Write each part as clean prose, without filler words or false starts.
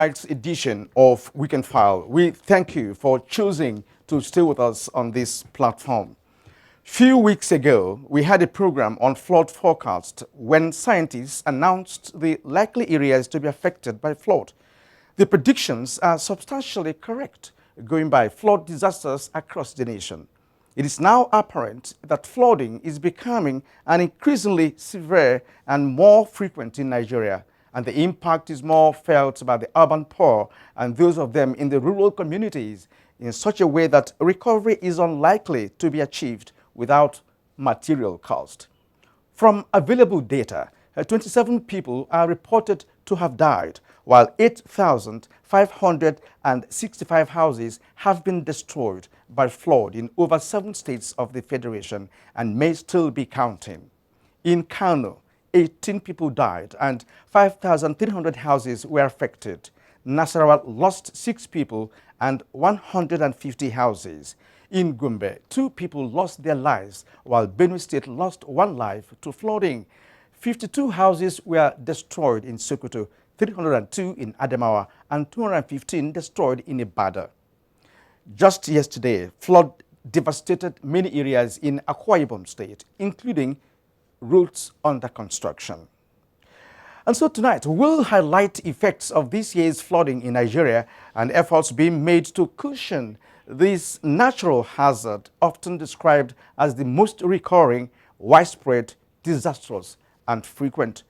Tonight's edition of Weekend File. We thank you for choosing to stay with us on this platform. Few weeks ago, we had a program on flood forecast when scientists announced the likely areas to be affected by flood. The predictions are substantially correct, going by flood disasters across the nation. It is now apparent that flooding is becoming an increasingly severe and more frequent in Nigeria, and the impact is more felt by the urban poor and those of them in the rural communities in such a way that recovery is unlikely to be achieved without material cost. From available data, 27 people are reported to have died, while 8,565 houses have been destroyed by flood in over 7 states of the Federation and may still be counting. In Kano, 18 people died and 5,300 houses were affected. Nasarawa lost 6 people and 150 houses. In Gombe, 2 people lost their lives, while Benue State lost 1 life to flooding. 52 houses were destroyed in Sokoto, 302 in Adamawa, and 215 destroyed in Ibadan. Just yesterday, flood devastated many areas in Akwa Ibom State, including roads under construction. And so tonight, we'll highlight effects of this year's flooding in Nigeria and efforts being made to cushion this natural hazard, often described as the most recurring, widespread, disastrous, and frequent.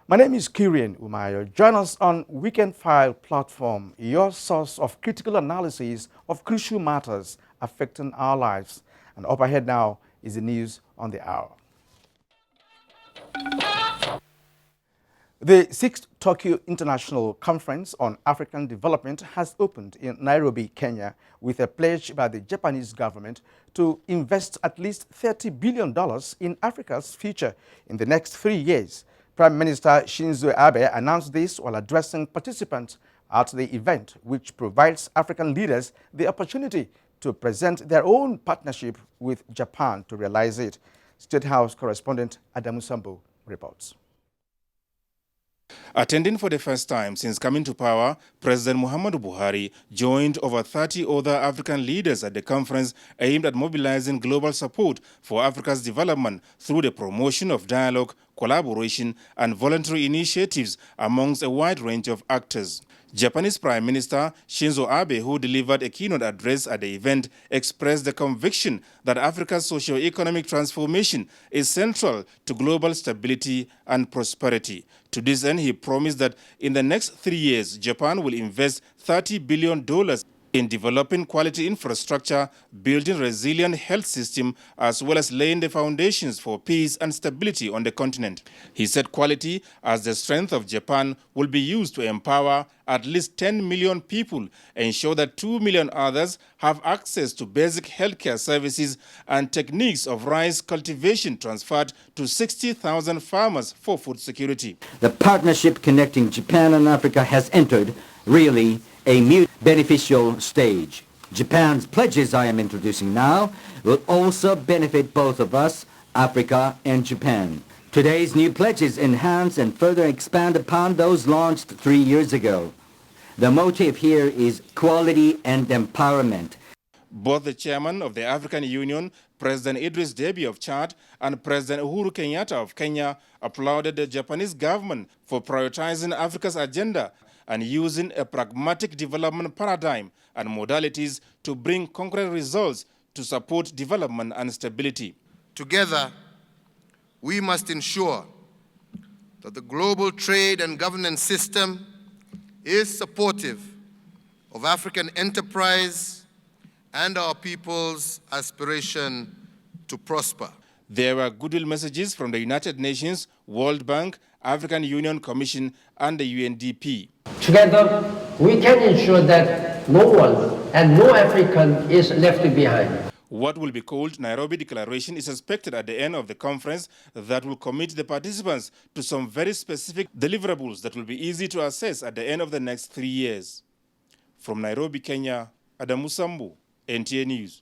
My name is Kirian Umayo. Join us on Weekend File platform, your source of critical analysis of crucial matters affecting our lives. And up ahead now is the news on the hour. The 6th Tokyo International Conference on African Development has opened in Nairobi, Kenya, with a pledge by the Japanese government to invest at least $30 billion in Africa's future in the next 3 years. Prime Minister Shinzo Abe announced this while addressing participants at the event, which provides African leaders the opportunity to present their own partnership with Japan to realize it. State House correspondent Adamu Sambo reports. Attending for the first time since coming to power, President Muhammadu Buhari joined over 30 other African leaders at the conference aimed at mobilizing global support for Africa's development through the promotion of dialogue, collaboration, and voluntary initiatives amongst a wide range of actors. Japanese Prime Minister Shinzo Abe, who delivered a keynote address at the event, expressed the conviction that Africa's socio-economic transformation is central to global stability and prosperity. To this end, he promised that in the next 3 years, Japan will invest $30 billion in developing quality infrastructure, building resilient health system, as well as laying the foundations for peace and stability on the continent. He said quality as the strength of Japan will be used to empower at least 10 million people, ensure that 2 million others have access to basic healthcare services, and techniques of rice cultivation transferred to 60,000 farmers for food security. The partnership connecting Japan and Africa has entered really a mutually beneficial stage. Japan's pledges I am introducing now will also benefit both of us, Africa and Japan. Today's new pledges enhance and further expand upon those launched 3 years ago. The motive here is quality and empowerment. Both the chairman of the African Union, President Idris Deby of Chad, and President Uhuru Kenyatta of Kenya applauded the Japanese government for prioritizing Africa's agenda and using a pragmatic development paradigm and modalities to bring concrete results to support development and stability. Together, we must ensure that the global trade and governance system is supportive of African enterprise and our people's aspiration to prosper. There were goodwill messages from the United Nations, World Bank, African Union Commission, and the UNDP. Together, we can ensure that no one and no African is left behind. What will be called Nairobi Declaration is expected at the end of the conference that will commit the participants to some very specific deliverables that will be easy to assess at the end of the next 3 years. From Nairobi, Kenya, Adamu Sambu, NTA News.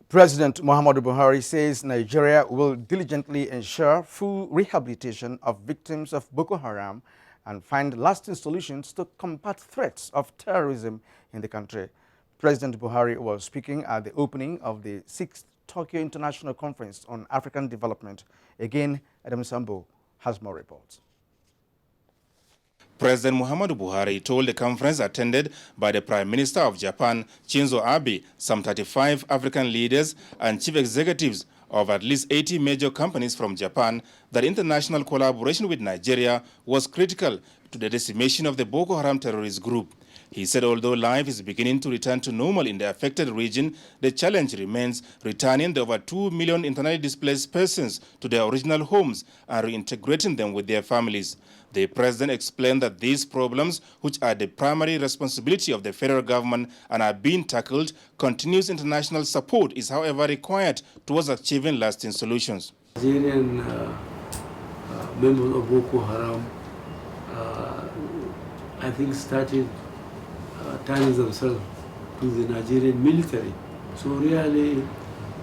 President Muhammadu Buhari says Nigeria will diligently ensure full rehabilitation of victims of Boko Haram and find lasting solutions to combat threats of terrorism in the country. President Buhari was speaking at the opening of the 6th Tokyo International Conference on African Development. Again, Adam Sambo has more reports. President Muhammadu Buhari told the conference attended by the Prime Minister of Japan, Shinzo Abe, some 35 African leaders and chief executives of at least 80 major companies from Japan that international collaboration with Nigeria was critical to the decimation of the Boko Haram terrorist group. He said although life is beginning to return to normal in the affected region, the challenge remains returning the over 2 million internally displaced persons to their original homes and reintegrating them with their families. The president explained that these problems, which are the primary responsibility of the federal government and are being tackled, continuous international support is however required towards achieving lasting solutions. Nigerian members of Boko Haram, I think, started turning themselves to the Nigerian military. So really,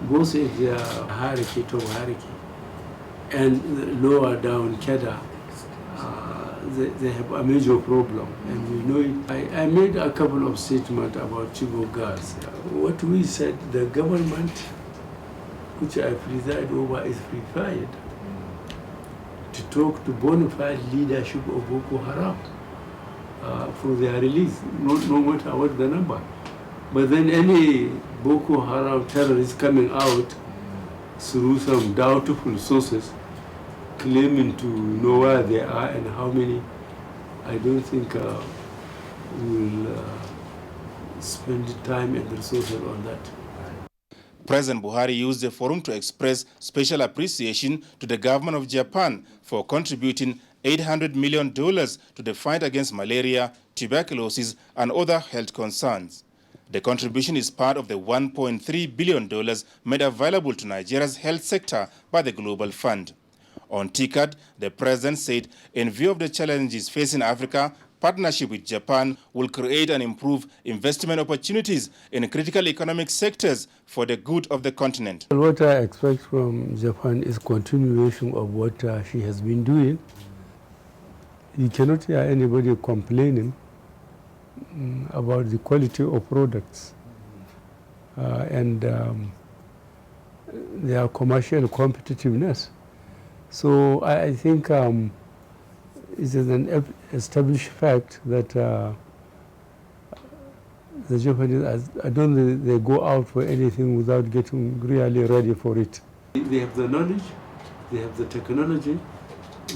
both area Hariki to Hariki and lower down Keda, they have a major problem, and we know it. I made a couple of statements about Chibok girls. What we said, the government, which I preside over, is prepared to talk to bona fide leadership of Boko Haram for their release, no matter what the number. But then any Boko Haram terrorist coming out through some doubtful sources, claiming to know where they are and how many, I don't think we'll spend time and resources on that. President Buhari used the forum to express special appreciation to the government of Japan for contributing $800 million to the fight against malaria, tuberculosis, and other health concerns. The contribution is part of the $1.3 billion made available to Nigeria's health sector by the Global Fund. On TICAD, the president said, in view of the challenges facing Africa, partnership with Japan will create and improve investment opportunities in critical economic sectors for the good of the continent. What I expect from Japan is continuation of what she has been doing. You cannot hear anybody complaining about the quality of products and their commercial competitiveness. So I think it is an established fact that the Japanese, I don't think they go out for anything without getting really ready for it. They have the knowledge, they have the technology,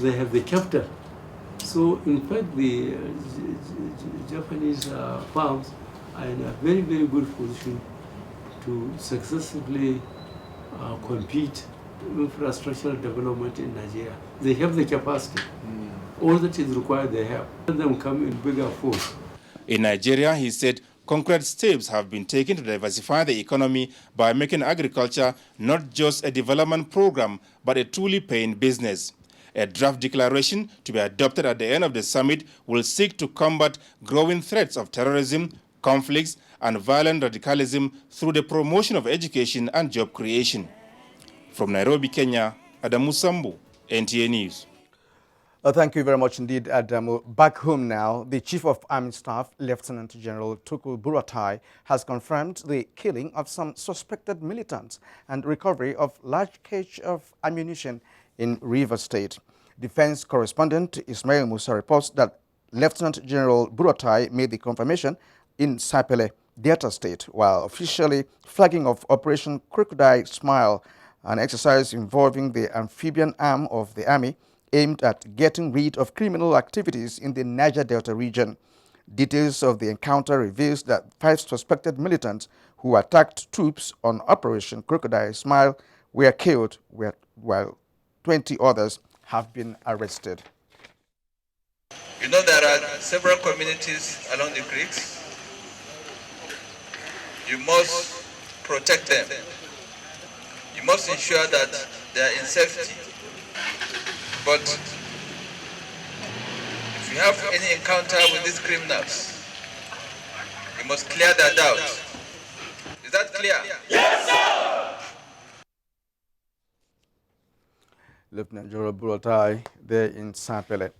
they have the capital. So in fact, the Japanese firms are in a very, very good position to successfully compete infrastructural development in Nigeria. They have the capacity. All that is required, they have. Let them come in bigger force. In Nigeria, he said, concrete steps have been taken to diversify the economy by making agriculture not just a development program, but a truly paying business. A draft declaration to be adopted at the end of the summit will seek to combat growing threats of terrorism, conflicts, and violent radicalism through the promotion of education and job creation. From Nairobi, Kenya, Adamu Sambu, NTA News. Thank you very much indeed, Adamu. Back home now, the Chief of Army Staff, Lieutenant General Tukur Buratai, has confirmed the killing of some suspected militants and recovery of large cache of ammunition in Rivers State. Defense correspondent Ismail Musa reports that Lieutenant General Buratai made the confirmation in Sapele, Delta State, while officially flagging off Operation Crocodile Smile, an exercise involving the amphibian arm of the army aimed at getting rid of criminal activities in the Niger Delta region. Details of the encounter reveals that 5 suspected militants who attacked troops on Operation Crocodile Smile were killed, while 20 others have been arrested. You know there are several communities along the creeks. You must protect them. You must ensure that they are in safety. But if you have any encounter with these criminals, you must clear their doubts. Is that clear? Yes, sir! Lieutenant General Buratai there in Sapele.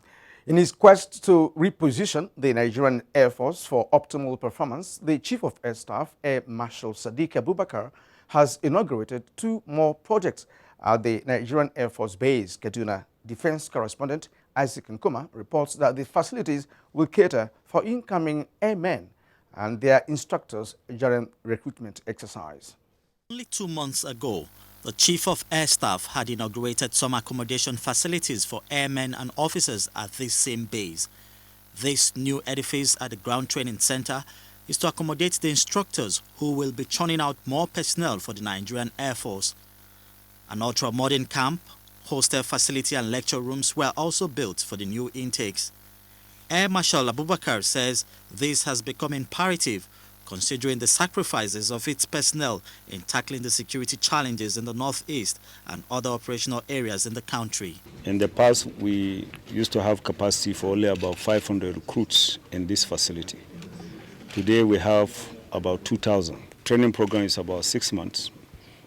In his quest to reposition the Nigerian Air Force for optimal performance, the Chief of Air Staff, Air Marshal Sadiq Abubakar, has inaugurated 2 more projects at the Nigerian Air Force Base. Kaduna Defense correspondent Isaac Nkuma reports that the facilities will cater for incoming airmen and their instructors during recruitment exercise. Only 2 months ago, the Chief of Air Staff had inaugurated some accommodation facilities for airmen and officers at this same base. This new edifice at the Ground Training Center is to accommodate the instructors who will be churning out more personnel for the Nigerian Air Force. An ultra-modern camp, hostel facility and lecture rooms were also built for the new intakes. Air Marshal Abubakar says this has become imperative considering the sacrifices of its personnel in tackling the security challenges in the northeast and other operational areas in the country. In the past, we used to have capacity for only about 500 recruits in this facility. Today, we have about 2,000. Training program is about 6 months.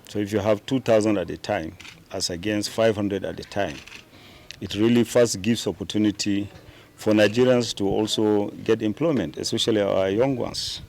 So if you have 2,000 at a time, as against 500 at a time, it really first gives opportunity for Nigerians to also get employment, especially our young ones.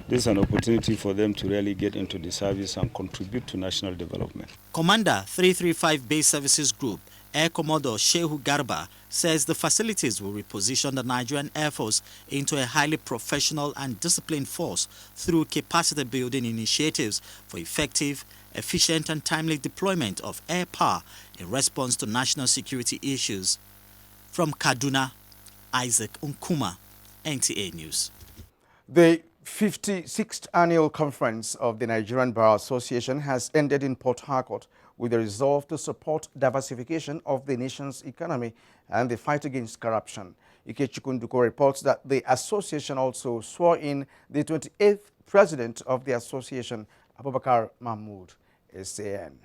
This is an opportunity for them to really get into the service and contribute to national development. Commander 335 Base Services Group, Air Commodore Shehu Garba, says the facilities will reposition the Nigerian Air Force into a highly professional and disciplined force through capacity building initiatives for effective, efficient and timely deployment of air power in response to national security issues. From Kaduna, Isaac Nkuma, NTA News. The 56th annual conference of the Nigerian Bar Association has ended in Port Harcourt with a resolve to support diversification of the nation's economy and the fight against corruption. Ikechukunduko reports that the association also swore in the 28th president of the association, Abubakar Mahmood, SAN.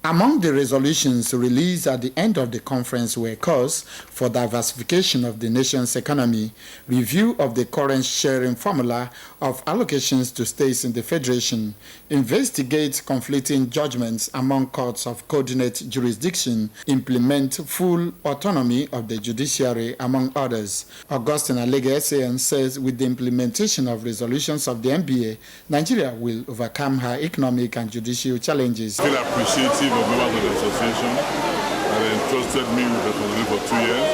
Among the resolutions released at the end of the conference were calls for diversification of the nation's economy, review of the current sharing formula of allocations to states in the Federation, investigate conflicting judgments among courts of coordinate jurisdiction, implement full autonomy of the judiciary, among others. Augustine Alege SAN says with the implementation of resolutions of the NBA, Nigeria will overcome her economic and judicial challenges. Still appreciative of members of the association that entrusted me with responsibility for 2 years,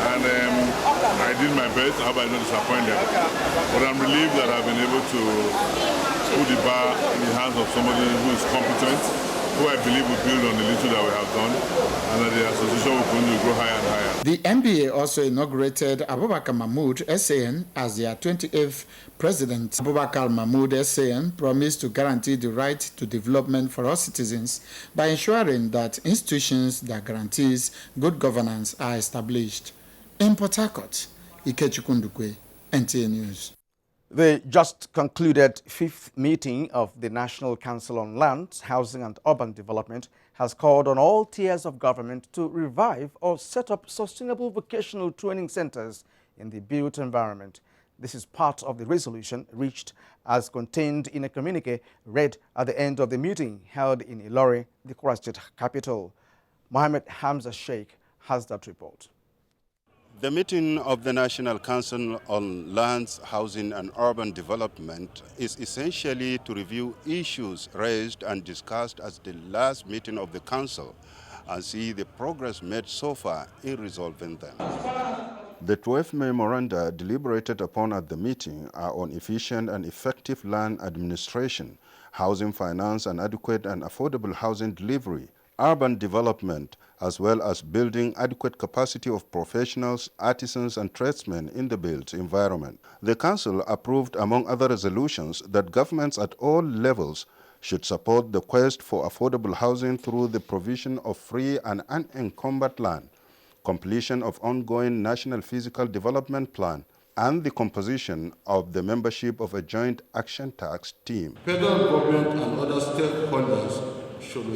and I did my best. I hope I did not disappoint them, but I'm relieved that I've been able to put the bar in the hands of somebody who is competent, who I believe will build on the little that we have done, and that the association will continue to grow higher and higher. The NBA also inaugurated Abubakar Mahmood SAN as their 28th president. Abubakar Mahmood SAN promised to guarantee the right to development for all citizens by ensuring that institutions that guarantees good governance are established. In Port Harcourt, Ikechukundukwe, NTA News. The just concluded 5th meeting of the National Council on Land, Housing and Urban Development has called on all tiers of government to revive or set up sustainable vocational training centers in the built environment. This is part of the resolution reached as contained in a communique read at the end of the meeting held in Ilori, the Kwara State capital. Mohammed Hamza Sheikh has that report. The meeting of the National Council on Lands, Housing and Urban Development is essentially to review issues raised and discussed at the last meeting of the Council and see the progress made so far in resolving them. The 12 memoranda deliberated upon at the meeting are on efficient and effective land administration, housing finance and adequate and affordable housing delivery, urban development, as well as building adequate capacity of professionals, artisans and tradesmen in the built environment. The Council approved, among other resolutions, that governments at all levels should support the quest for affordable housing through the provision of free and unencumbered land, completion of ongoing National Physical Development Plan, and the composition of the membership of a joint action task team. Federal government and other stakeholders should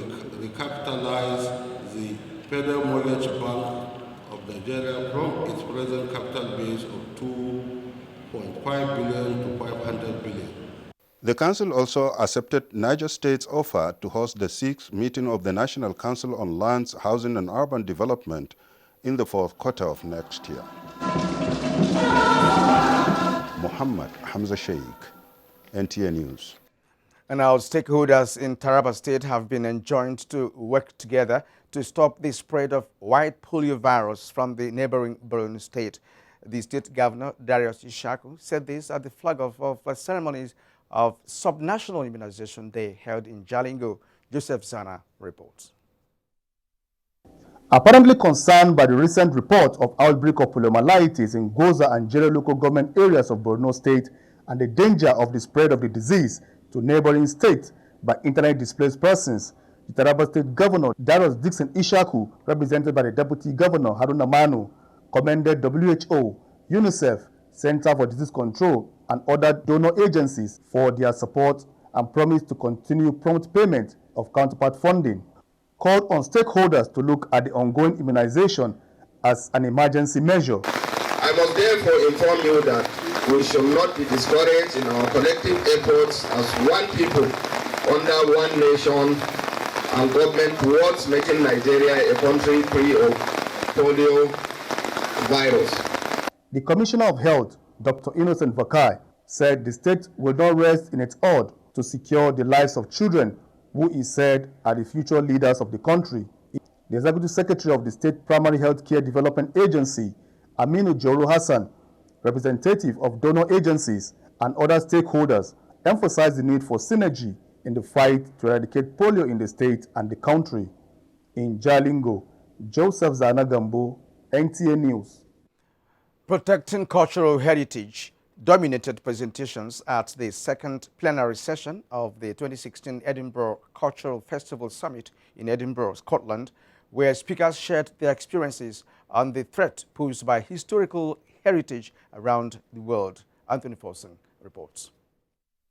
recapitalize the Federal Mortgage Bank of Nigeria from its present capital base of $2.5 billion to $500 billion. The Council also accepted Niger State's offer to host the 6th meeting of the National Council on Lands, Housing and Urban Development in the fourth quarter of next year. Muhammad Hamza Sheikh, NTA News. And our stakeholders in Taraba State have been enjoined to work together to stop the spread of white polio virus from the neighboring Borno State. The state governor, Darius Ishaku, said this at the flag of ceremonies of Subnational Immunization Day held in Jalingo. Joseph Zana reports. Apparently concerned by the recent report of outbreak of poliomyelitis in Goza and Jere local government areas of Borno State and the danger of the spread of the disease to neighboring states by internally displaced persons, the Taraba State Governor Darius Dixon Ishaku, represented by the Deputy Governor Haruna Manu, commended WHO, UNICEF, Center for Disease Control, and other donor agencies for their support and promised to continue prompt payment of counterpart funding. Called on stakeholders to look at the ongoing immunization as an emergency measure. I must therefore inform you that we should not be discouraged in our collective efforts as one people under one nation and government towards making Nigeria a country free of polio virus. The Commissioner of Health, Dr. Innocent Vakai, said the state will not rest in its odd to secure the lives of children who is said are the future leaders of the country. The Executive Secretary of the State Primary Health Care Development Agency, Aminu Joro Hassan, representative of donor agencies and other stakeholders, emphasized the need for synergy in the fight to eradicate polio in the state and the country. In Jalingo, Joseph Zanagambo, NTA News. Protecting cultural heritage dominated presentations at the second plenary session of the 2016 Edinburgh Cultural Festival Summit in Edinburgh, Scotland, where speakers shared their experiences on the threat posed by historical heritage around the world. Anthony Forson reports.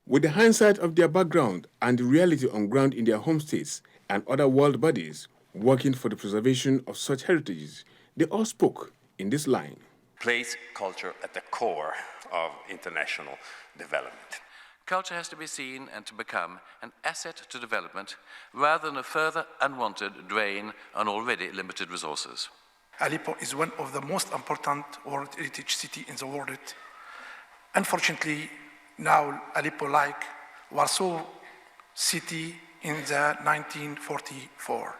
With the hindsight of their background and the reality on ground in their home states and other world bodies working for the preservation of such heritages, they all spoke in this line. Place culture at the core of international development. Culture has to be seen and to become an asset to development rather than a further unwanted drain on already limited resources. Aleppo is one of the most important World Heritage Cities in the world. Unfortunately, now Aleppo, like Warsaw City in the 1944.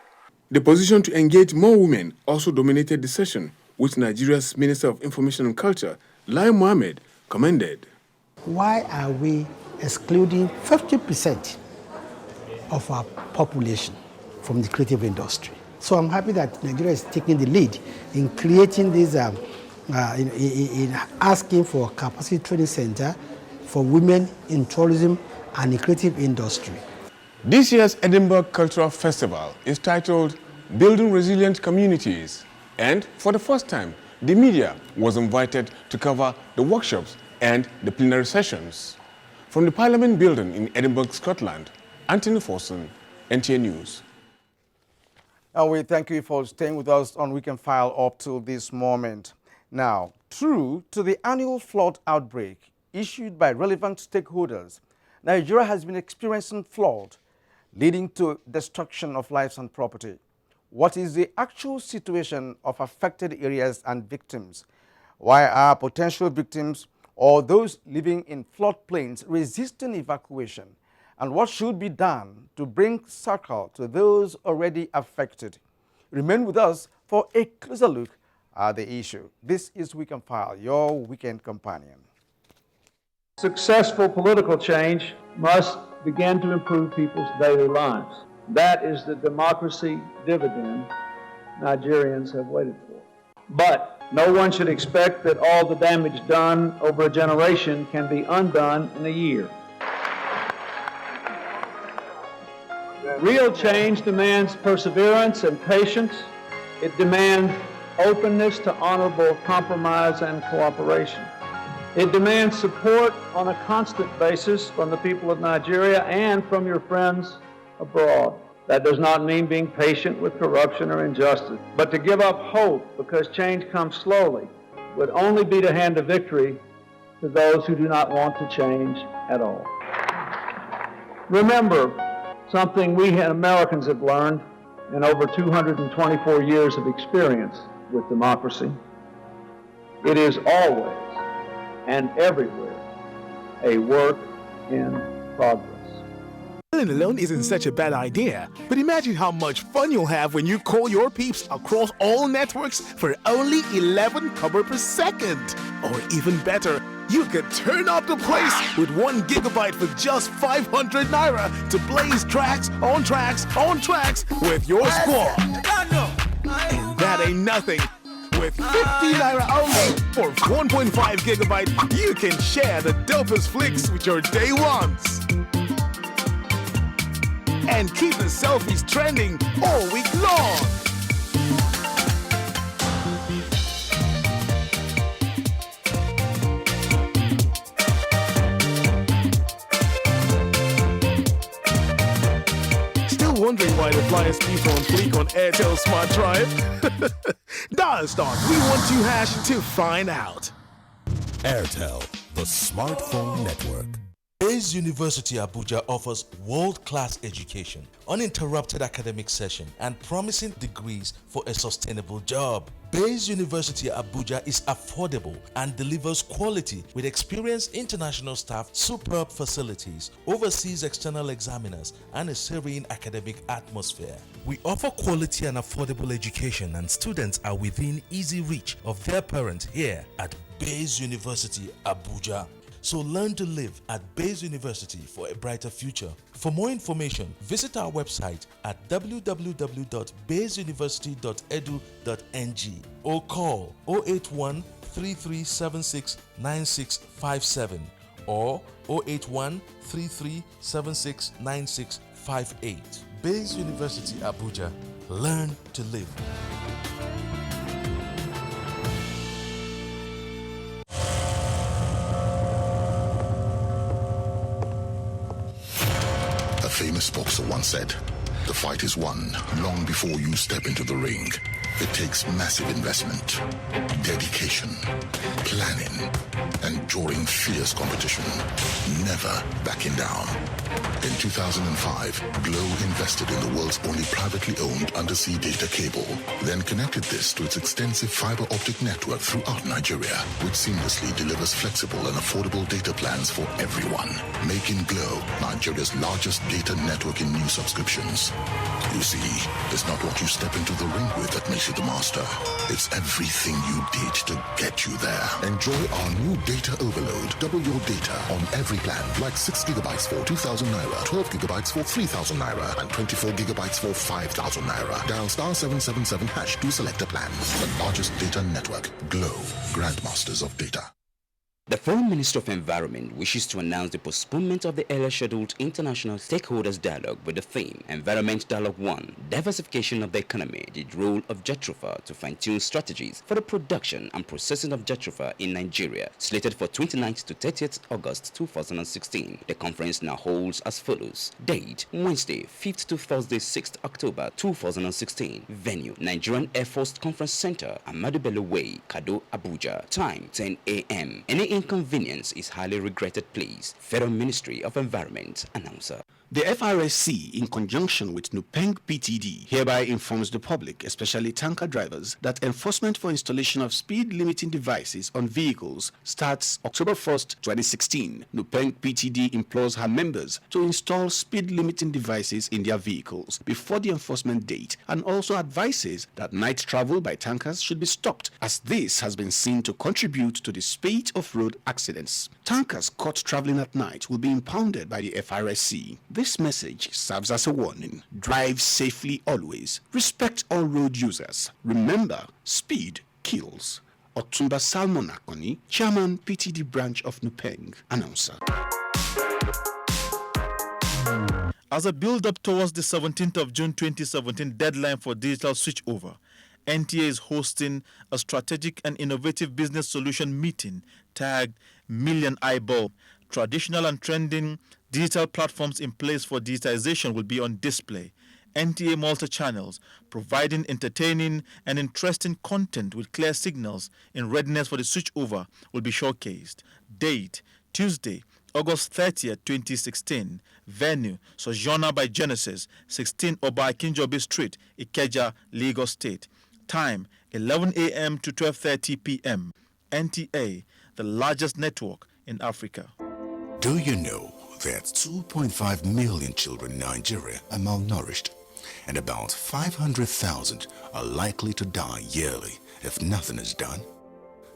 The position to engage more women also dominated the session, which Nigeria's Minister of Information and Culture, Lai Mohammed, commended. Why are we excluding 50% of our population from the creative industry? So I'm happy that Nigeria is taking the lead in creating this, in asking for a capacity training center for women in tourism and the creative industry. This year's Edinburgh Cultural Festival is titled Building Resilient Communities. And for the first time, the media was invited to cover the workshops and the plenary sessions. From the Parliament building in Edinburgh, Scotland, Anthony Forson, NTA News. And we thank you for staying with us on Weekend File up to this moment. Now, true to the annual flood outbreak issued by relevant stakeholders, Nigeria has been experiencing flood, leading to destruction of lives and property. What is the actual situation of affected areas and victims? Why are potential victims or those living in floodplains resisting evacuation? And what should be done to bring succor to those already affected? Remain with us for a closer look at the issue. This is Weekend File, your weekend companion. Successful political change must begin to improve people's daily lives. That is the democracy dividend Nigerians have waited for. But no one should expect that all the damage done over a generation can be undone in a year. Real change demands perseverance and patience. It demands openness to honorable compromise and cooperation. It demands support on a constant basis from the people of Nigeria and from your friends abroad. That does not mean being patient with corruption or injustice, but to give up hope because change comes slowly would only be to hand a victory to those who do not want to change at all. Remember something we Americans have learned in over 224 years of experience. with democracy. It is always and everywhere a work in progress. Calling alone isn't such a bad idea, but imagine how much fun you'll have when you call your peeps across all networks for only 11 kobo per second. Or even better, you could turn up the place with 1 gigabyte for just 500 naira to blaze tracks on tracks on tracks with your squad. And that ain't nothing. With 50 naira only for 1.5 gigabyte, you can share the dopest flicks with your day ones. And keep the selfies trending all week long. Still wondering why the flyers keep on fleek on Airtel Smart Drive? Dial *312# to find out. Airtel, the smartphone network. Bayes University Abuja offers world-class education, uninterrupted academic session, and promising degrees for a sustainable job. Bayes University Abuja is affordable and delivers quality with experienced international staff, superb facilities, overseas external examiners, and a serene academic atmosphere. We offer quality and affordable education, and students are within easy reach of their parents here at Bayes University Abuja. So learn to live at Bayes University for a brighter future. For more information, visit our website at www.bayesuniversity.edu.ng or call 081 3376 9657 or 081 3376 9658. Bayes University Abuja. Learn to live. A famous boxer once said, "The fight is won long before you step into the ring." It takes massive investment, dedication, planning, and during fierce competition, never backing down. In 2005, Glow invested in the world's only privately owned undersea data cable, then connected this to its extensive fiber optic network throughout Nigeria, which seamlessly delivers flexible and affordable data plans for everyone, making Glow Nigeria's largest data network in new subscriptions. You see, it's not what you step into the ring with that makes you the master. It's everything you did to get you there. Enjoy our new data overload. Double your data on every plan, like 6 gigabytes for 2,000 naira, 12 gigabytes for 3,000 naira, and 24 gigabytes for 5,000 naira. Dial *777# to select a plan. The largest data network, Glow, Grandmasters of Data. The Foreign Minister of Environment wishes to announce the postponement of the earlier scheduled International Stakeholders Dialogue with the theme Environment Dialogue 1, Diversification of the Economy, the Role of Jatropha to Fine-Tune Strategies for the Production and Processing of Jatropha in Nigeria, slated for 29th to 30th August 2016. The conference now holds as follows. Date, Wednesday, 5th to Thursday, 6th October 2016. Venue, Nigerian Air Force Conference Center, Ahmadu Bello Way, Kado, Abuja. Time, 10 a.m. Any inconvenience is highly regretted, please. Federal Ministry of Environment announcer. The FRSC, in conjunction with Nupeng PTD, hereby informs the public, especially tanker drivers, that enforcement for installation of speed limiting devices on vehicles starts October 1st, 2016. Nupeng PTD implores her members to install speed limiting devices in their vehicles before the enforcement date, and also advises that night travel by tankers should be stopped, as this has been seen to contribute to the spate of road accidents. Tankers caught traveling at night will be impounded by the FRSC. This message serves as a warning. Drive safely always. Respect all road users. Remember, speed kills. Otumba Salmon Akoni, Chairman PTD Branch of Nupeng, announcer. As a build-up towards the 17th of June 2017 deadline for digital switchover, NTA is hosting a strategic and innovative business solution meeting tagged Million Eyeball. Traditional and trending digital platforms in place for digitization will be on display. NTA multi-channels, providing entertaining and interesting content with clear signals in readiness for the switchover, will be showcased. Date, Tuesday, August 30th, 2016. Venue, Sojourner by Genesis, 16 Oba Akinjobi Street, Ikeja, Lagos State. Time, 11 a.m. to 12:30 p.m. NTA, the largest network in Africa. Do you know that 2.5 million children in Nigeria are malnourished, and about 500,000 are likely to die yearly if nothing is done?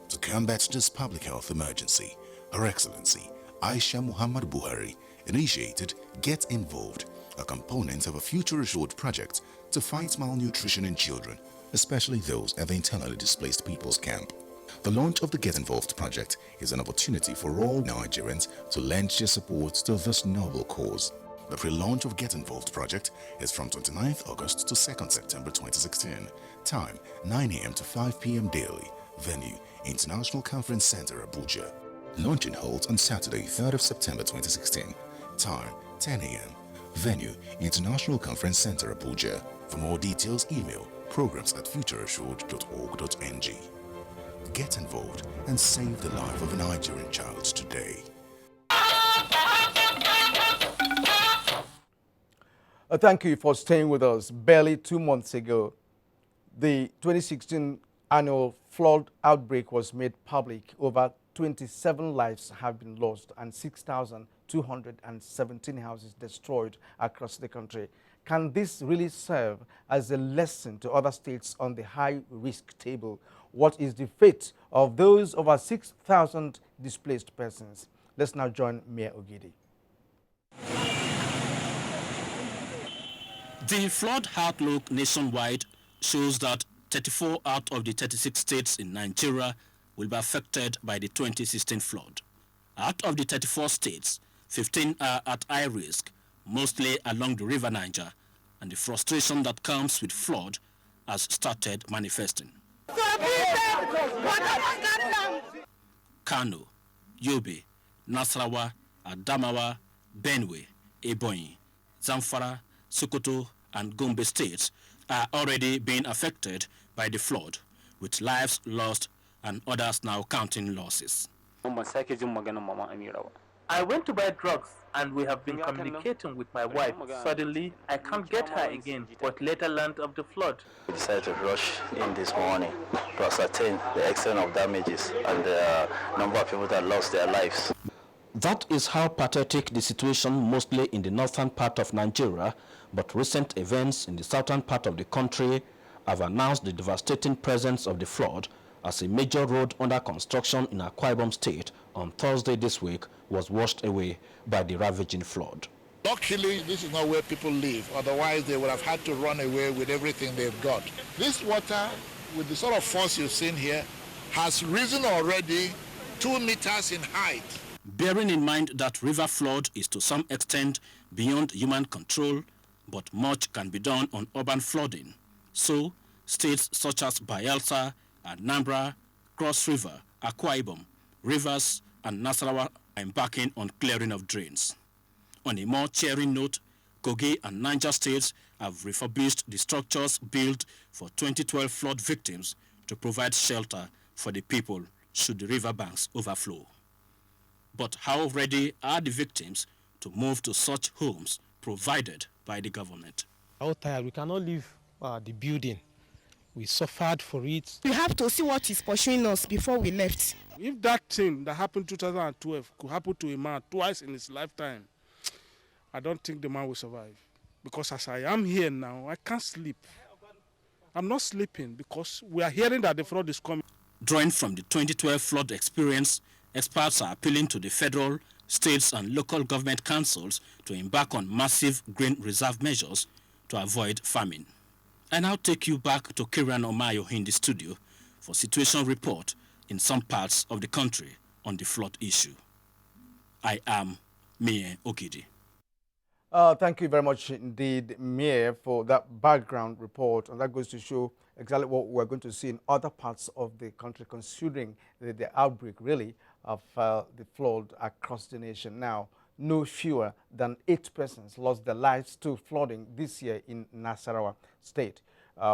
To combat this public health emergency, Her Excellency Aisha Muhammad Buhari initiated Get Involved, a component of a future assured project to fight malnutrition in children, especially those at the internally displaced people's camp. The launch of the Get Involved project is an opportunity for all Nigerians to lend their support to this noble cause. The pre-launch of Get Involved project is from 29th August to 2nd September 2016. Time 9 a.m. to 5 p.m. daily. Venue International Conference Center, Abuja. Launching holds on Saturday, 3rd of September 2016. Time 10 a.m. Venue International Conference Center, Abuja. For more details, email programs@futureassured.org.ng. Get involved and save the life of a Nigerian child today. Thank you for staying with us. Barely 2 months ago, the 2016 annual flood outbreak was made public. Over 27 lives have been lost and 6,217 houses destroyed across the country. Can this really serve as a lesson to other states on the high-risk table? What is the fate of those over 6,000 displaced persons? Let's now join Mayor Ogidi. The flood outlook nationwide shows that 34 out of the 36 states in Nigeria will be affected by the 2016 flood. Out of the 34 states, 15 are at high risk, mostly along the River Niger, and the frustration that comes with flood has started manifesting. Kano, Yobe, Nasarawa, Adamawa, Benue, Ebonyi, Zamfara, Sokoto, and Gombe states are already being affected by the flood, with lives lost and others now counting losses. I went to buy drugs and we have been communicating with my wife. Suddenly, I can't get her again, but later learned of the flood. We decided to rush in this morning to ascertain the extent of damages and the number of people that lost their lives. That is how pathetic the situation mostly in the northern part of Nigeria, but recent events in the southern part of the country have announced the devastating presence of the flood as a major road under construction in Akwa Ibom State on Thursday this week was washed away by the ravaging flood. Luckily, this is not where people live. Otherwise, they would have had to run away with everything they've got. This water, with the sort of force you've seen here, has risen already 2 meters in height. Bearing in mind that river flood is to some extent beyond human control, but much can be done on urban flooding. So, states such as Bayelsa, Anambra, Cross River, Akwa Ibom, Rivers, and Nasarawa are embarking on clearing of drains. On a more cheering note, Kogi and Niger states have refurbished the structures built for 2012 flood victims to provide shelter for the people should the riverbanks overflow. But how ready are the victims to move to such homes provided by the government? How tired, we cannot leave the building. We suffered for it. We have to see what is pursuing us before we left. If that thing that happened in 2012 could happen to a man twice in his lifetime, I don't think the man will survive. Because as I am here now, I can't sleep. I'm not sleeping because we are hearing that the flood is coming. Drawing from the 2012 flood experience, experts are appealing to the federal, states, and local government councils to embark on massive grain reserve measures to avoid famine. I now take you back to Kiran Omayo in the studio for situation report in some parts of the country on the flood issue. I am Mayor Ogidi. Thank you very much indeed, Mayor, for that background report. And that goes to show exactly what we're going to see in other parts of the country, considering the outbreak, really, of the flood across the nation. Now, no fewer than 8 persons lost their lives to flooding this year in Nasarawa State,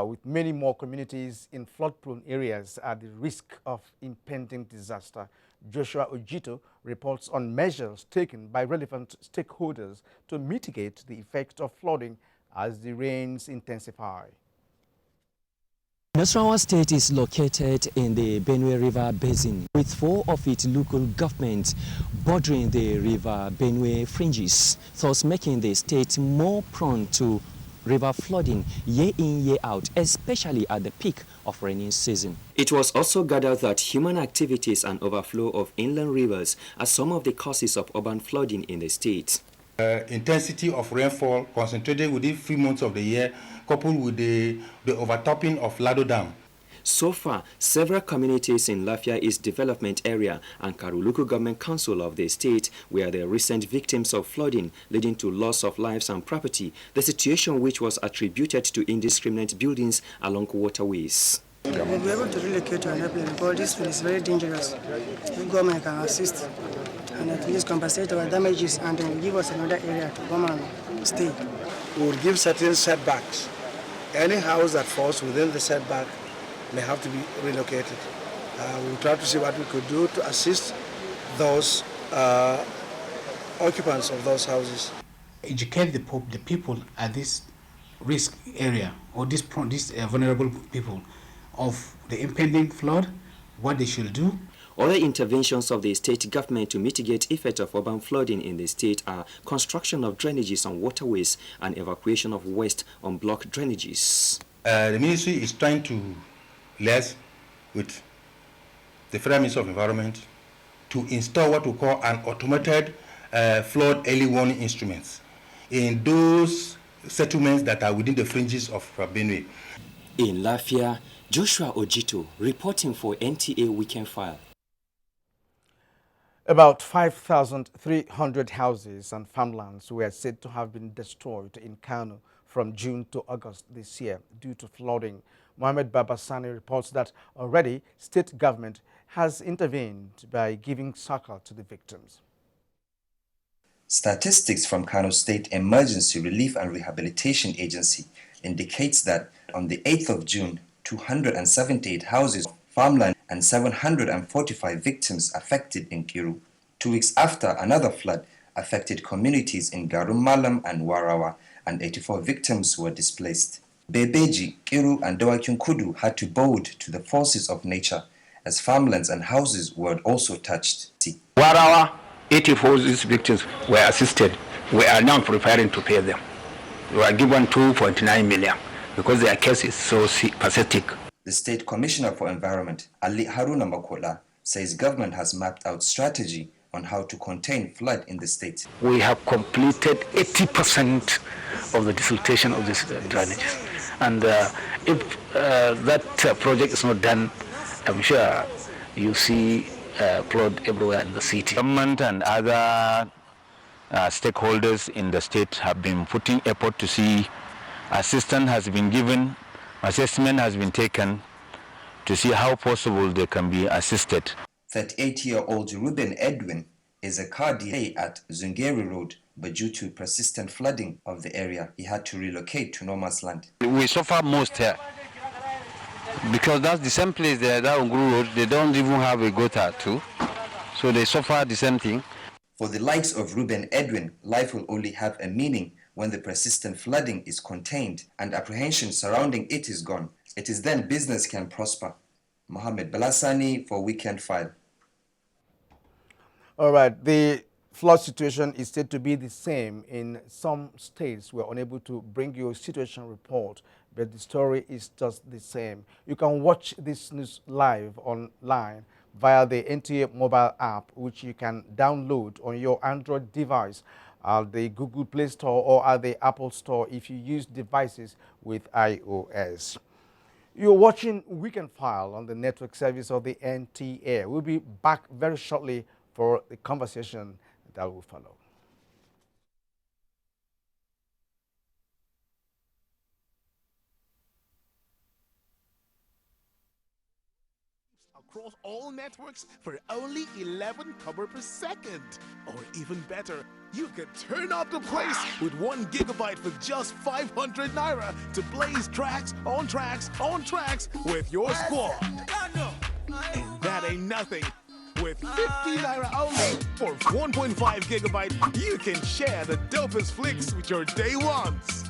with many more communities in flood-prone areas at the risk of impending disaster. Joshua Ojito reports on measures taken by relevant stakeholders to mitigate the effect of flooding as the rains intensify. Nasarawa State is located in the Benue River Basin with 4 of its local governments bordering the River Benue fringes, thus making the state more prone to river flooding year in, year out, especially at the peak of rainy season. It was also gathered that human activities and overflow of inland rivers are some of the causes of urban flooding in the state. Intensity of rainfall concentrated within 3 months of the year, coupled with the overtopping of Lado Dam. So far, several communities in Lafia East Development Area and Karuluku Government Council of the state were the recent victims of flooding, leading to loss of lives and property, the situation which was attributed to indiscriminate buildings along waterways. We'll be able to relocate to an airplane because this field is very dangerous. If government can assist and at least compensate our damages and then give us another area to come and stay. We will give certain setbacks. Any house that falls within the setback may have to be relocated. We will try to see what we could do to assist those occupants of those houses. Educate the people at this risk area or these vulnerable people of the impending flood, what they should do. Other interventions of the state government to mitigate effect of urban flooding in the state are construction of drainages on waterways and evacuation of waste on blocked drainages. The ministry is trying to liaise with the Federal Ministry of Environment to install what we call an automated flood early warning instruments in those settlements that are within the fringes of Benue. In Lafia, Joshua Ojito reporting for NTA Weekend File. About 5,300 houses and farmlands were said to have been destroyed in Kano from June to August this year due to flooding. Mohamed Babasani reports that already state government has intervened by giving succor to the victims. Statistics from Kano State Emergency Relief and Rehabilitation Agency indicates that on the 8th of June, 278 houses, farmland and 745 victims affected in Kiru. 2 weeks after, another flood affected communities in Garum Malam and Warawa, and 84 victims were displaced. Bebeji, Kiru and Dawakyun Kudu had to bow to the forces of nature as farmlands and houses were also touched. Warawa, 84 victims were assisted. We are now preparing to pay them. We were given 2.9 million because their case is so pathetic. The State Commissioner for Environment, Ali Haruna Makola, says government has mapped out strategy on how to contain flood in the state. We have completed 80% of the desiltation of these drainages. And if that project is not done, I'm sure you see flood everywhere in the city. Government and other stakeholders in the state have been putting effort to see assistance has been given, assessment has been taken to see how possible they can be assisted. 38-year-old Ruben Edwin is a car delay at Zungeri Road, but due to persistent flooding of the area, he had to relocate to no man's land. We suffer most here because that's the same place there, that Unguru Road, they don't even have a gutter too, so they suffer the same thing. For the likes of Ruben Edwin, life will only have a meaning when the persistent flooding is contained and apprehension surrounding it is gone. It is then business can prosper. Mohammed Balasani for Weekend File. All right, the flood situation is said to be the same in some states. We're unable to bring you a situation report, but the story is just the same. You can watch this news live online via the NTA mobile app, which you can download on your Android device at the Google Play Store or at the Apple Store if you use devices with iOS. You're watching Weekend File on the network service of the NTA. We'll be back very shortly for the conversation that will follow. Across all networks for only 11 kobo per second. Or even better, you can turn up the place with 1 gigabyte for just 500 naira to blaze tracks on tracks on tracks with your squad. And that ain't nothing. With 50 naira only for 1.5 gigabyte, you can share the dopest flicks with your day ones.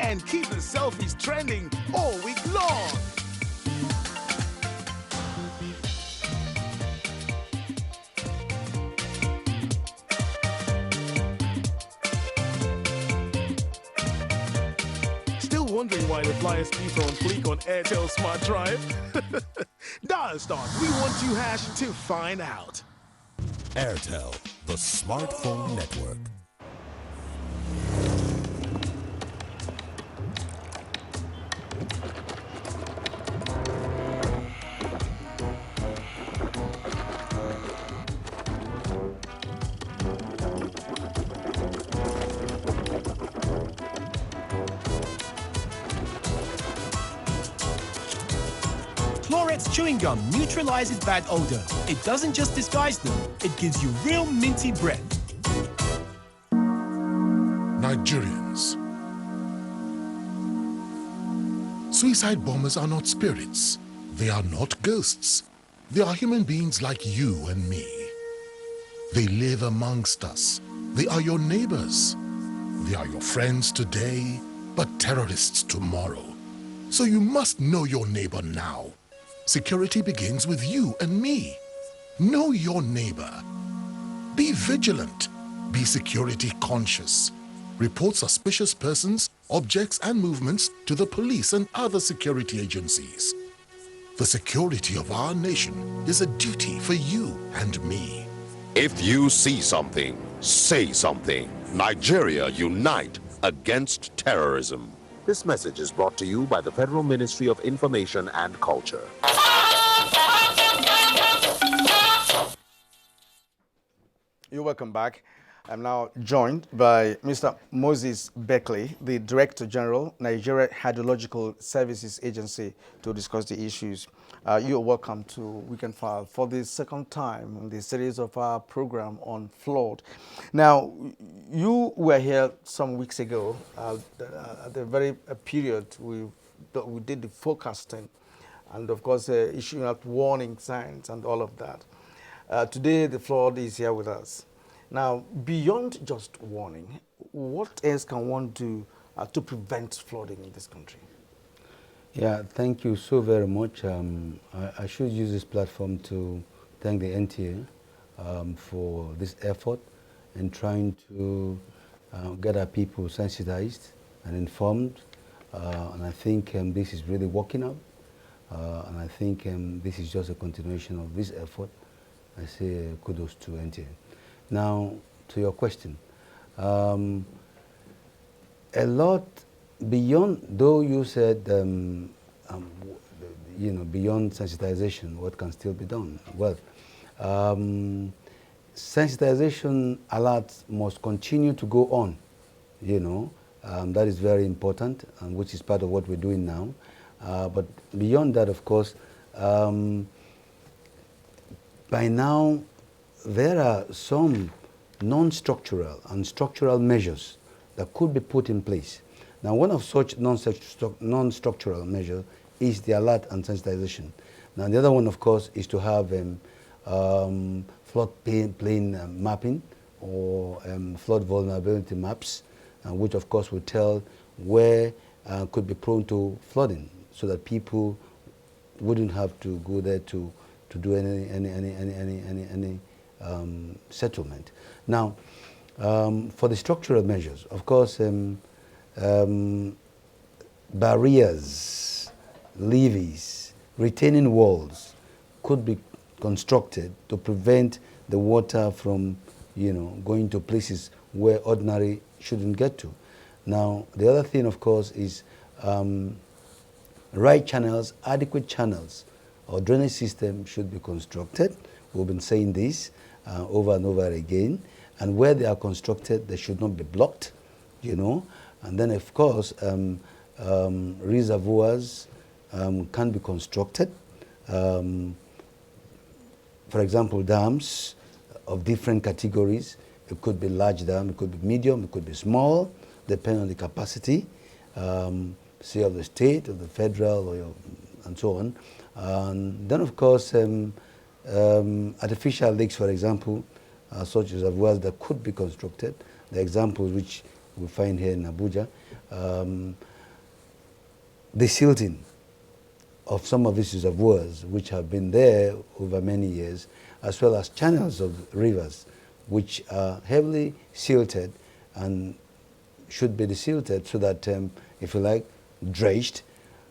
and keep the selfies trending all week long. Still wondering why the flyers keep on fleek on Airtel Smart Drive? Dial *312# to find out. Airtel, the smartphone network. Floret's chewing gum neutralizes bad odor. It doesn't just disguise them, it gives you real minty breath. Nigerians. Suicide bombers are not spirits. They are not ghosts. They are human beings like you and me. They live amongst us. They are your neighbors. They are your friends today, but terrorists tomorrow. So you must know your neighbor now. Security begins with you and me. Know your neighbor. Be vigilant. Be security conscious. Report suspicious persons, objects, and movements to the police and other security agencies. The security of our nation is a duty for you and me. If you see something, say something. Nigeria, unite against terrorism. This message is brought to you by the Federal Ministry of Information and Culture. You're welcome back. I'm now joined by Mr. Moses Beckley, the Director General, Nigeria Hydrological Services Agency, to discuss the issues. You're welcome to Weekend File for the second time in the series of our program on flood. Now, you were here some weeks ago at the very period we did the forecasting and, of course, issuing out warning signs and all of that. Today, the flood is here with us. Now, beyond just warning, what else can one do to prevent flooding in this country? Yeah, thank you so very much. I should use this platform to thank the NTA for this effort in trying to get our people sensitized and informed. And I think this is really working out. And I think this is just a continuation of this effort. I say kudos to NTA. Now, to your question, a lot beyond, though you said, you know, beyond sensitization, what can still be done? Well, sensitization alerts must continue to go on, you know. That is very important, which is part of what we're doing now. But beyond that, of course, by now, there are some non-structural and structural measures that could be put in place. Now, one of such non-structural measures is the alert and sensitization. Now, the other one, of course, is to have floodplain mapping or flood vulnerability maps, which, of course, will tell where could be prone to flooding, so that people wouldn't have to go there to do any settlement. Now, for the structural measures, of course, barriers, levees, retaining walls could be constructed to prevent the water from, you know, going to places where ordinary shouldn't get to. Now, the other thing, of course, is right channels, adequate channels or drainage system should be constructed. We've been saying this over and over again. And where they are constructed, they should not be blocked, you know. And then, of course, reservoirs can be constructed. For example, dams of different categories. It could be large dam, it could be medium, it could be small, depending on the capacity, say of the state, of the federal, or and so on. And then, of course, artificial lakes, for example, such reservoirs that could be constructed. The examples which we find here in Abuja. the silting of some of these reservoirs which have been there over many years, as well as channels of rivers which are heavily silted and should be desilted so that, if you like, dredged,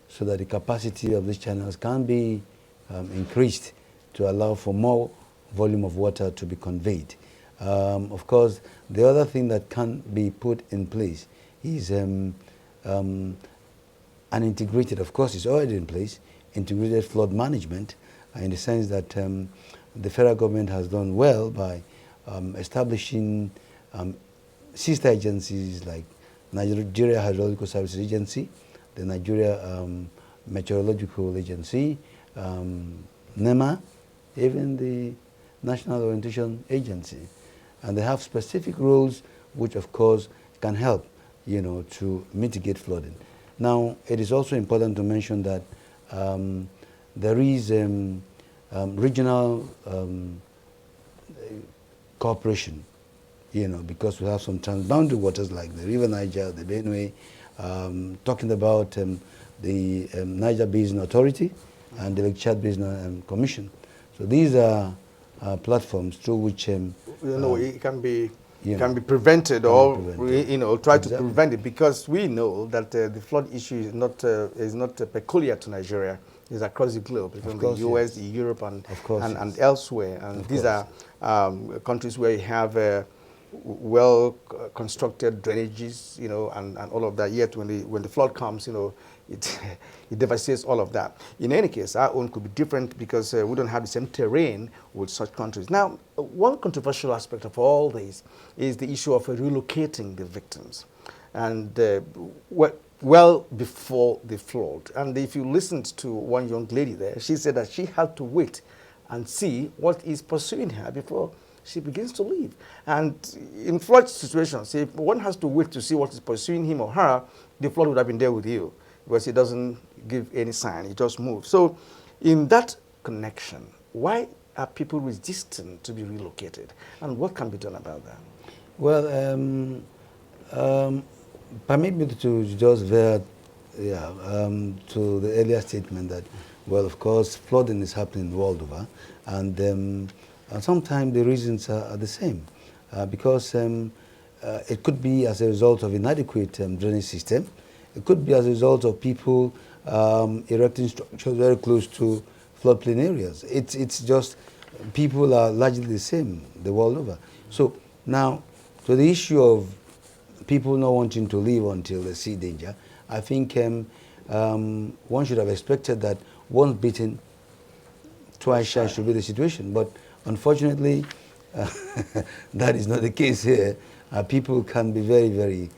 so that the capacity of these channels can be increased to allow for more volume of water to be conveyed. Of course, the other thing that can be put in place is an integrated, of course it's already in place, integrated flood management, in the sense that the federal government has done well by establishing sister agencies like Nigeria Hydrological Services Agency, the Nigeria Meteorological Agency, NEMA, even the National Orientation Agency. And they have specific roles which of course can help, you know, to mitigate flooding. Now, it is also important to mention that there is regional cooperation, you know, because we have some transboundary waters like the River Niger, the Benue, talking about the Niger Basin Authority and the Lake Chad Basin Commission. So these are platforms through which you know, it can be prevented, or you know, try to prevent it, because we know that the flood issue is not peculiar to Nigeria. It's across the globe, even the US, the Europe, and elsewhere. And these are countries where you have well-constructed drainages, you know, and all of that. Yet when the flood comes, you know, it devastates all of that. In any case, our own could be different because we don't have the same terrain with such countries. Now, one controversial aspect of all this is the issue of relocating the victims, and well before the flood. And if you listened to one young lady there, she said that she had to wait and see what is pursuing her before she begins to leave. And in flood situations, if one has to wait to see what is pursuing him or her, the flood would have been there with you, because it doesn't give any sign, it just moves. So in that connection, why are people resistant to be relocated? And what can be done about that? Well, permit me to just veer to the earlier statement that, well, of course, flooding is happening the world over, and sometimes the reasons are the same, because it could be as a result of inadequate drainage system. It could be as a result of people erecting structures very close to floodplain areas. It's just people are largely the same the world over. So now, to the issue of people not wanting to leave until they see danger, I think one should have expected that once bitten, twice shy should be the situation. But unfortunately, that is not the case here. People can be very, very,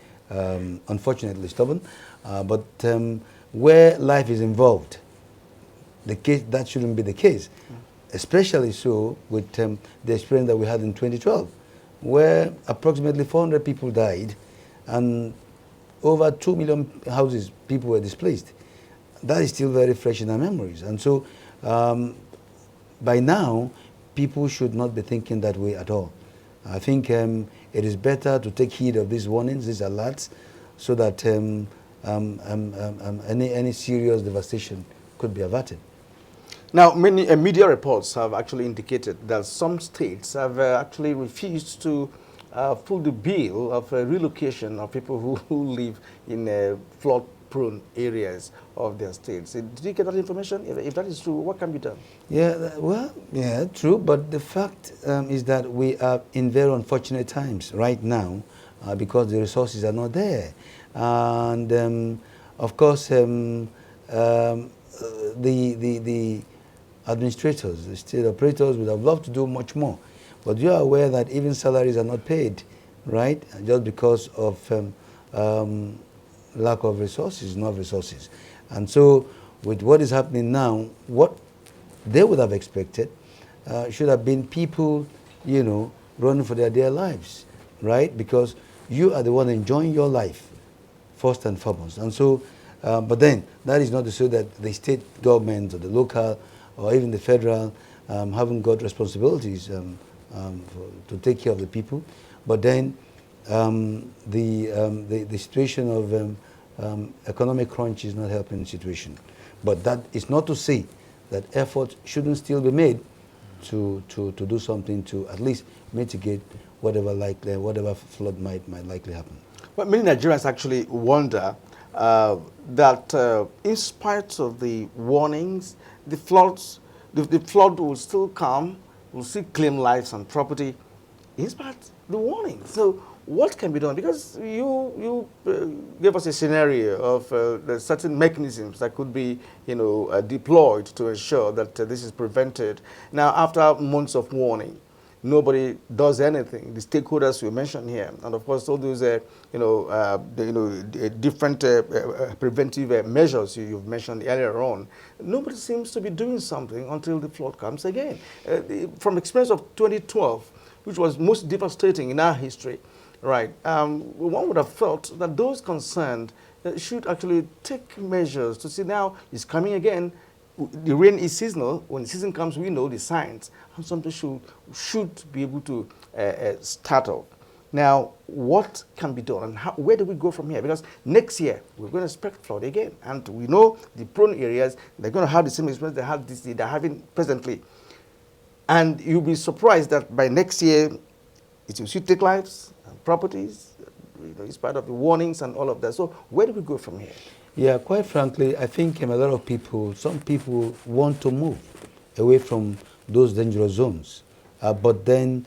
unfortunately, stubborn. But where life is involved, that shouldn't be the case. Especially so with the experience that we had in 2012, where approximately 400 people died and over 2 million houses, people were displaced. That is still very fresh in our memories. And so by now, people should not be thinking that way at all. I think it is better to take heed of these warnings, these alerts, so that any serious devastation could be averted. Now, many media reports have actually indicated that some states have actually refused to foot the bill of relocation of people who live in flood-prone areas of their states. Did you get that information? If that is true, what can be done? Yeah, well, yeah, true. But the fact is that we are in very unfortunate times right now because the resources are not there. And of course, the administrators, the state operators would have loved to do much more. But you are aware that even salaries are not paid, right? Just because of lack of resources, not resources. And so with what is happening now, what they would have expected should have been people, you know, running for their dear lives, right? Because you are the one enjoying your life, first and foremost. And so, but then, that is not to say that the state government or the local or even the federal haven't got responsibilities to take care of the people. But then the situation of economic crunch is not helping the situation. But that is not to say that efforts shouldn't still be made to do something to at least mitigate whatever flood might likely happen. Well, many Nigerians actually wonder that in spite of the warnings, the flood will still come, will still claim lives and property, in spite of the warning. So what can be done? Because you gave us a scenario of the certain mechanisms that could be, deployed to ensure that this is prevented. Now, after months of warning, nobody does anything. The stakeholders you mentioned here, and of course all those different preventive measures you've mentioned earlier on, nobody seems to be doing something until the flood comes again. From experience of 2012, which was most devastating in our history, right? One would have felt that those concerned should actually take measures to see now it's coming again. The rain is seasonal. When the season comes, we know the signs, and something should be able to start off. Now, what can be done, and where do we go from here? Because next year we're going to expect flood again, and we know the prone areas, they're going to have the same experience they're having presently. And you'll be surprised that by next year, it will still take lives and properties, in spite of the warnings and all of that. So where do we go from here? Yeah, quite frankly, I think a lot of people, some people want to move away from those dangerous zones. But then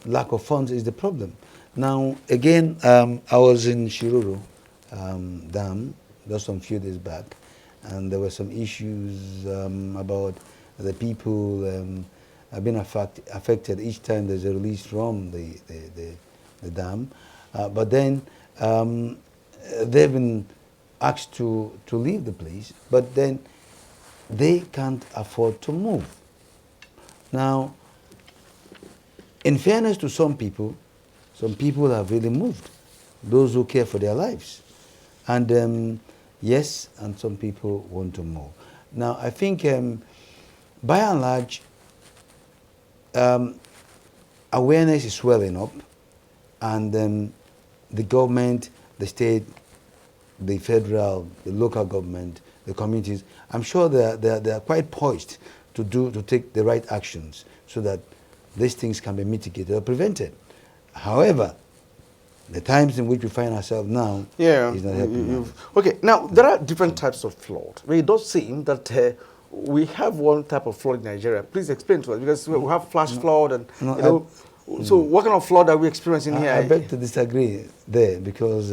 lack of funds is the problem. Now, again, I was in Shiruru Dam just some few days back, and there were some issues about the people being affected each time there's a release from the dam. But then they've been asked to leave the place, but then they can't afford to move. Now, in fairness to some people have really moved, those who care for their lives. And yes, and some people want to move. Now, I think by and large, awareness is swelling up, and the government, the state, the federal, the local government, the communities, I'm sure they're quite poised to take the right actions so that these things can be mitigated or prevented. However, the times in which we find ourselves now is not helping. Okay, now there are different types of flood. It does seem that we have one type of flood in Nigeria. Please explain to us, because we have flash flood and, so what kind of flood are we experiencing here? I beg to disagree there, because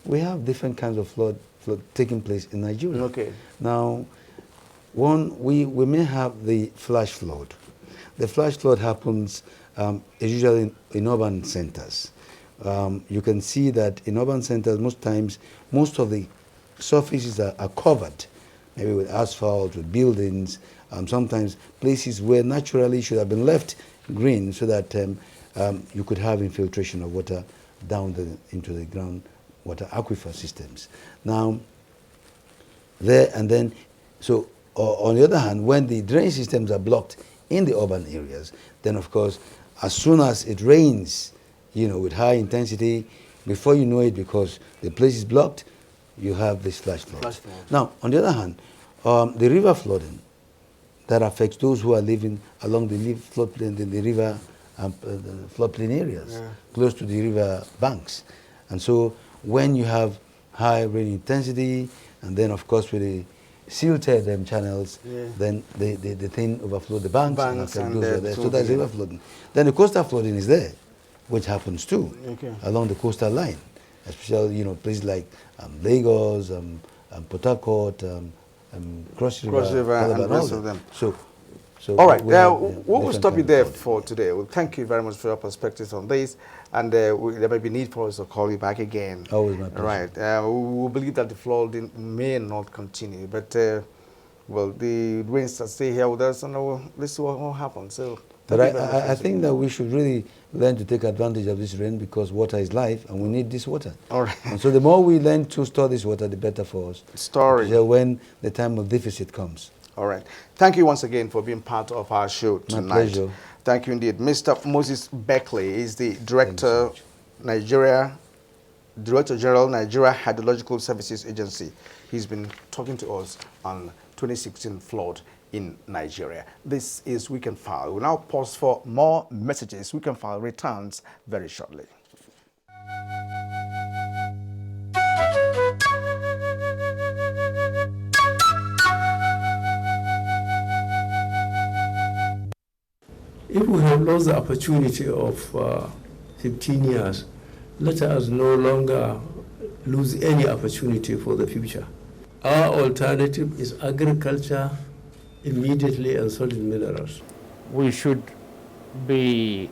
we have different kinds of flood taking place in Nigeria. Okay. Now, we may have the flash flood. The flash flood happens usually in urban centers. You can see that in urban centers, most times, most of the surfaces are covered, maybe with asphalt, with buildings, sometimes places where naturally should have been left green so that you could have infiltration of water down into the ground water aquifer systems. Now, on the other hand, when the drainage systems are blocked in the urban areas, then of course, as soon as it rains, with high intensity, before you know it, because the place is blocked, you have this flash flood. Now, on the other hand, the river flooding, that affects those who are living along the floodplain, the river floodplain areas, close to the river banks. And so when you have high rain intensity, and then of course with the silted channels, then the thing overflows the banks and goes there. So that's river flooding. Then the coastal flooding is there, which happens too, along the coastal line, especially places like Lagos, Port Harcourt, Cross River, and the rest of them. So all right, we'll stop you there for today. Well, thank you very much for your perspectives on this, and there may be need for us to call you back again. Always my pleasure. Right, we believe that the flooding may not continue, but well, the rains that stay here with us, and let's see what happens. So, but I think that we should really learn to take advantage of this rain, because water is life, and we need this water. All right. And so the more we learn to store this water, the better for us. When the time of deficit comes. All right. Thank you once again for being part of our show tonight. My pleasure. Thank you indeed. Mr. Moses Beckley is the Director, Nigeria Director General, Nigeria Hydrological Services Agency. He's been talking to us on 2016 flood in Nigeria. This is Weekend File. We'll now pause for more messages. Weekend File returns very shortly. If we have lost the opportunity of 15 years, let us no longer lose any opportunity for the future. Our alternative is agriculture immediately and solid minerals. We should be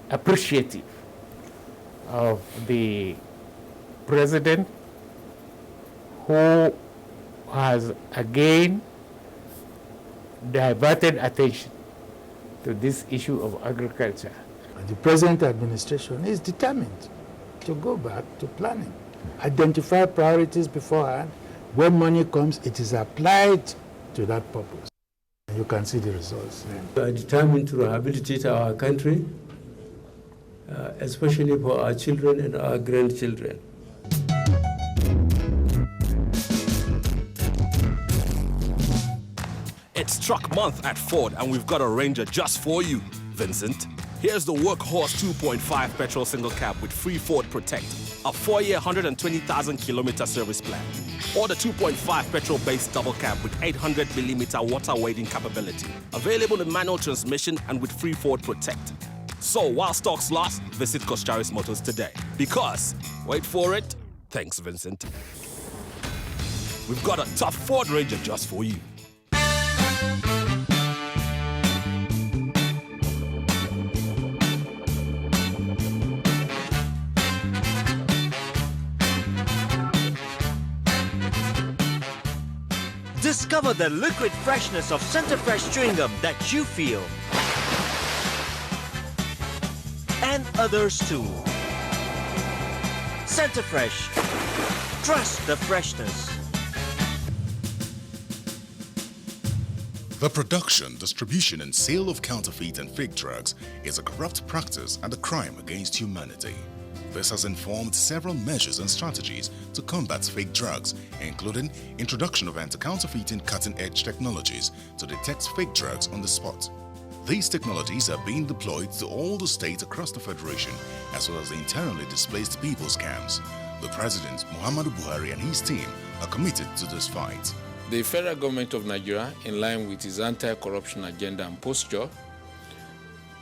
appreciative of the president who has again diverted attention to this issue of agriculture. The present administration is determined to go back to planning, identify priorities beforehand. When money comes, it is applied to that purpose. You can see the results. We are determined to rehabilitate our country, especially for our children and our grandchildren. It's truck month at Ford, and we've got a Ranger just for you, Vincent. Here's the Workhorse 2.5 petrol single cab with free Ford Protect, a 4-year, 120,000-kilometer service plan. Or the 2.5 petrol-based double cab with 800mm water wading capability, available in manual transmission and with free Ford Protect. So while stocks last, visit Koscharis Motors today. Because, wait for it, thanks Vincent, we've got a tough Ford Ranger just for you. Discover the liquid freshness of Center Fresh chewing gum that you feel. And others too. Center Fresh. Trust the freshness. The production, distribution, and sale of counterfeit and fake drugs is a corrupt practice and a crime against humanity. This has informed several measures and strategies to combat fake drugs, including introduction of anti-counterfeiting cutting-edge technologies to detect fake drugs on the spot. These technologies are being deployed to all the states across the Federation, as well as the internally displaced people's camps. The President, Muhammadu Buhari, and his team are committed to this fight. The federal government of Nigeria, in line with its anti-corruption agenda and posture,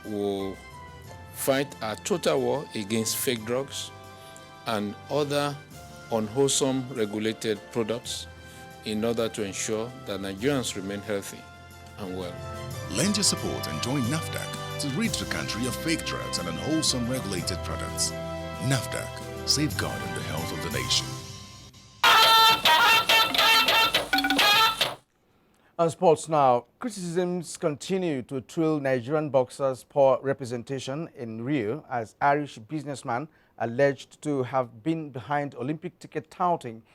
will fight a total war against fake drugs and other unwholesome regulated products in order to ensure that Nigerians remain healthy and well. Lend your support and join NAFDAC to rid the country of fake drugs and unwholesome regulated products. NAFDAC, safeguarding the health of the nation. On sports now, criticisms continue to thrill Nigerian boxers' poor representation in Rio as Irish businessman alleged to have been behind Olympic ticket touting